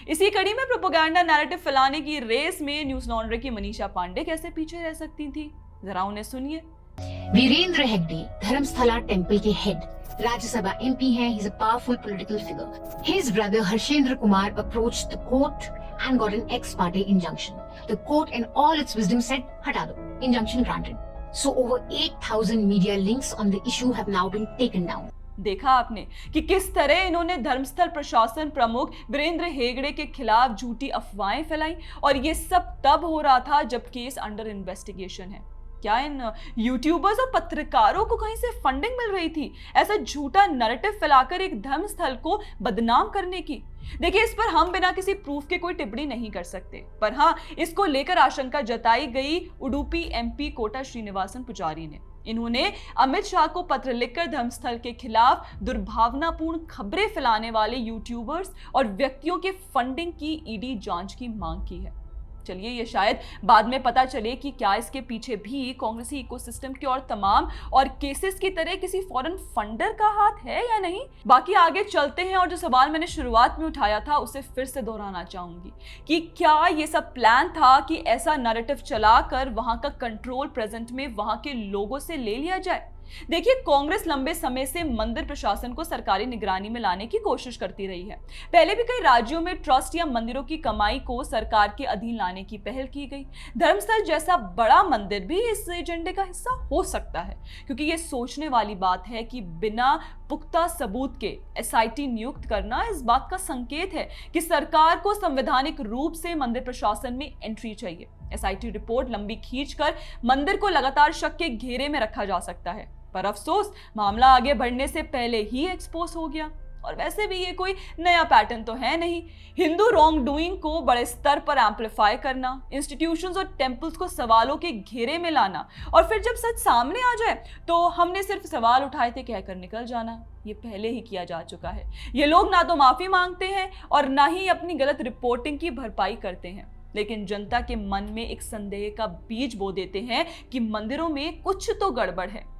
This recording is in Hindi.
इसी कड़ी में प्रोपेगेंडा नैरेटिव फैलाने की रेस में न्यूज लॉन्ड्री की मनीषा पांडे कैसे पीछे रह सकती थी, जरा उन्हें सुनिए। वीरेंद्र हेगड़े धर्मस्थला टेम्पल के हेड, राज्यसभा MP हैं. He's a powerful political figure. His brother Harshendra Kumar approached the court and got an ex parte injunction. The court in all its wisdom said, हटा दो, injunction granted. So over 8,000 media links on the issue have now been taken down. देखा आपने कि किस तरह इन्होंने धर्मस्थल प्रशासन प्रमुख वीरेंद्र हेगड़े के खिलाफ झूठी अफवाहें फैलाई, और ये सब तब हो रहा था जब केस अंडर इन्वेस्टिगेशन है। क्या इन यूट्यूबर्स और पत्रकारों को कहीं से फंडिंग मिल रही थी ऐसा झूठा नैरेटिव फैलाकर एक धर्मस्थल को बदनाम करने की? देखिए, इस पर हम बिना किसी प्रूफ के कोई टिप्पणी नहीं कर सकते, पर हाँ, इसको लेकर आशंका जताई गई उडुपी MP कोटा श्रीनिवासन पुजारी ने। इन्होंने अमित शाह को पत्र लिखकर धर्मस्थल के खिलाफ दुर्भावनापूर्ण खबरें फैलाने वाले यूट्यूबर्स और व्यक्तियों के फंडिंग की ED जांच की मांग की है। चलिए, ये शायद बाद में पता चले कि क्या इसके पीछे भी कांग्रेसी इकोसिस्टम के और तमाम और केसेस की तरह किसी फॉरेन फंडर का हाथ है या नहीं। बाकी आगे चलते हैं, और जो सवाल मैंने शुरुआत में उठाया था उसे फिर से दोहराना चाहूंगी कि क्या ये सब प्लान था कि ऐसा नैरेटिव चलाकर वहां का कंट्रोल प्रेजेंट में वहां के लोगों से ले लिया जाए। देखिए, कांग्रेस लंबे समय से मंदिर प्रशासन को सरकारी निगरानी में लाने की कोशिश करती रही है। पहले भी कई राज्यों में ट्रस्ट या मंदिरों की कमाई को सरकार के अधीन लाने की पहल की गई। धर्मस्थल जैसा बड़ा मंदिर भी इस एजेंडे का हिस्सा हो सकता है, क्योंकि ये सोचने वाली बात है कि बिना पुख्ता सबूत के SIT नियुक्त करना इस बात का संकेत है कि सरकार को संवैधानिक रूप से मंदिर प्रशासन में एंट्री चाहिए। SIT रिपोर्ट लंबी खींचकर मंदिर को लगातार शक के घेरे में रखा जा सकता है, पर अफसोस मामला आगे बढ़ने से पहले ही एक्सपोज हो गया। और वैसे भी ये कोई नया पैटर्न तो है नहीं। हिंदू रॉन्ग डूइंग को बड़े स्तर पर एम्पलीफाई करना, इंस्टीट्यूशंस और टेम्पल्स को सवालों के घेरे में लाना, और फिर जब सच सामने आ जाए तो हमने सिर्फ सवाल उठाए थे कहकर निकल जाना, ये पहले ही किया जा चुका है। ये लोग ना तो माफी मांगते हैं और ना ही अपनी गलत रिपोर्टिंग की भरपाई करते हैं, लेकिन जनता के मन में एक संदेह का बीज बो देते हैं कि मंदिरों में कुछ तो गड़बड़ है।